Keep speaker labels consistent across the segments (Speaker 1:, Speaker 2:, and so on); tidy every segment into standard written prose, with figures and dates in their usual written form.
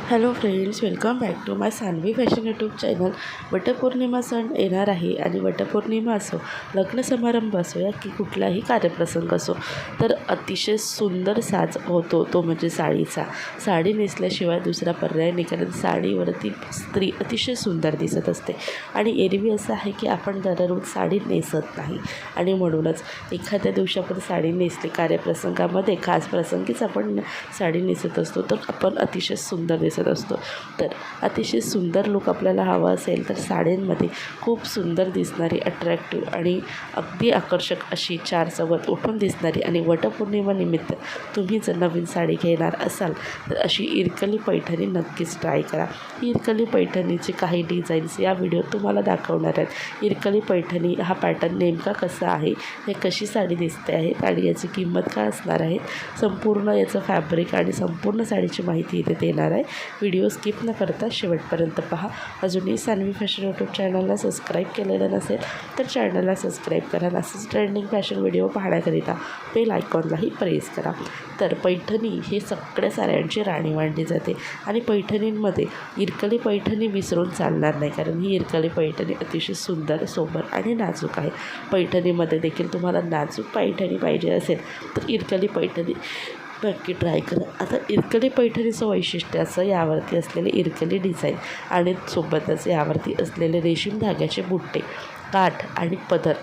Speaker 1: Hello friends, welcome back to my Sanvi fashion YouTube channel. Vat Purnima सण येणार आहे आणि वटपौर्णिमा असो, लग्न समारंभ असो या की कुठलाही कार्यप्रसंग असो, तर अतिशय सुंदर साज होतो तो म्हणजे साडीचा. साडी नेसल्याशिवाय दुसरा पर्याय नाही, कारण साडीवरती स्त्री अतिशय सुंदर दिसत असते. आणि एरवी असं आहे की आपण दररोज साडी नेसत नाही आणि म्हणूनच एखाद्या दिवशी आपण साडी नेसली, कार्यप्रसंगामध्ये खास प्रसंगीच आपण साडी नेसत असतो, तर आपण अतिशय सुंदर दिसत असतो. तर अतिशय सुंदर लूक आपल्याला हवा असेल तर साड्यांमध्ये खूप सुंदर दिसणारी, अट्रॅक्टिव्ह आणि अगदी आकर्षक अशी चार चौघात उठून दिसणारी आणि वटपौर्णिमेनिमित्त तुम्ही जर नवीन साडी घेणार असाल तर अशी इरकली पैठणी नक्कीच ट्राय करा. इरकली पैठणीचे काही डिझाईन्स या व्हिडिओत तुम्हाला दाखवणार आहेत. इरकली पैठणी हा पॅटर्न नेमका कसा आहे, हे कशी साडी दिसते आहे आणि याची किंमत काय असणार आहे, संपूर्ण याचं फॅब्रिक आणि संपूर्ण साडीची माहिती इथे देणार आहे. व्हिडिओ स्किप न करता शेवटपर्यंत पहा. अजूनही सान्वी फॅशन यूट्यूब चॅनलला सबस्क्राईब केलेलं नसेल तर चॅनलला सबस्क्राईब करा. असंच ट्रेंडिंग फॅशन व्हिडिओ पाहण्याकरिता बेल आयकॉनलाही प्रेस करा. तर पैठणी हे सगळ्या साड्यांची राणी मानली जाते आणि पैठणींमध्ये इरकली पैठणी विसरून चालणार नाही, कारण ही इरकली पैठणी अतिशय सुंदर, सोबर आणि नाजूक आहे. पैठणीमध्ये देखील तुम्हाला नाजूक पैठणी पाहिजे असेल तर इरकली पैठणी नक्की ट्राय करा. आता इरकली पैठणीचं वैशिष्ट्य असं, यावरती असलेले इरकली डिझाईन आणि सोबतच यावरती असलेले रेशीम धाग्याचे बुट्टे, काठ आणि पदर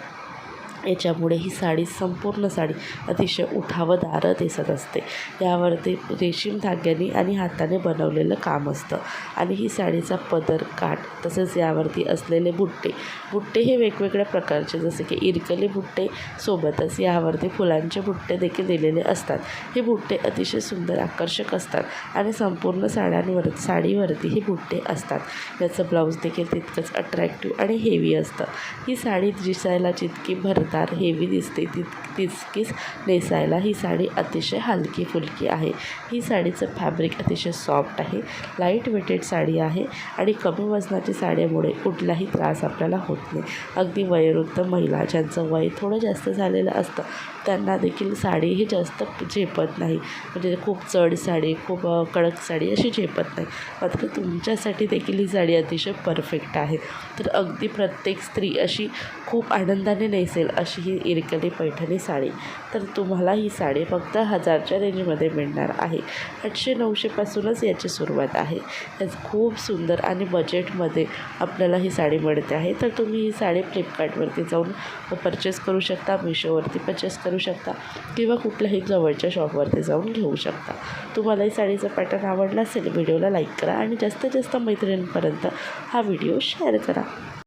Speaker 1: याच्यामुळे ही साडी, संपूर्ण साडी अतिशय उठावदार दिसत असते. यावरती रेशीम धाग्याने आणि हाताने बनवलेलं काम असतं आणि ही साडीचा पदर, काठ तसेच यावरती असलेले बुट्टे हे वेगवेगळ्या प्रकारचे, जसे की इरकली बुट्टे, सोबतच यावरती फुलांचे बुट्टे देखील दिलेले असतात. हे बुट्टे अतिशय सुंदर, आकर्षक असतात आणि संपूर्ण साडीवरती हे बुट्टे असतात. याचं ब्लाऊज देखील तितकंच अट्रॅक्टिव्ह आणि हेवी असतं. ही साडी दिसायला जितकी भरदार हेवी दिसते तितकीच नेसायला ही साडी अतिशय हलकी फुलकी आहे. ही साडीचं फॅब्रिक अतिशय सॉफ्ट आहे, लाईट वेटेड साडी आहे आणि कमी वजनाची साडीमुळे कुठलाही त्रास आपल्याला होत नाही. अगदी वयोवृद्ध महिला, ज्यांचं वय थोडं जास्त झालेलं असतं, त्यांना देखील साडी ही जास्त झेपत नाही, म्हणजे खूप जड साडी, खूप कडक साडी अशी झेपत नाही. मात्र तुमच्यासाठी देखील ही साडी अतिशय परफेक्ट आहे. तर अगदी प्रत्येक स्त्री अशी खूप आनंदाने नेसेल अशी ही इरकली पैठणी साडी. तर तुम्हाला ही साडी फक्त 1000च्या रेंजमध्ये मिळणार आहे. 800-900पासूनच याची सुरुवात आहे. त्यात खूप सुंदर आणि बजेटमध्ये आपल्याला ही साडी मिळते आहे. तर तुम्ही ही साडी फ्लिपकार्टवरती जाऊन परचेस करू शकता, मिशोवरती परचेस करू शकता किंवा कुठल्याही जवळच्या शॉपवरती जाऊन घेऊ शकता. तुम्हाला ही साडीचा पॅटर्न आवडला असेल, व्हिडिओला लाईक करा आणि जास्तीत जास्त मैत्रिणींपर्यंत हा व्हिडिओ शेअर करा.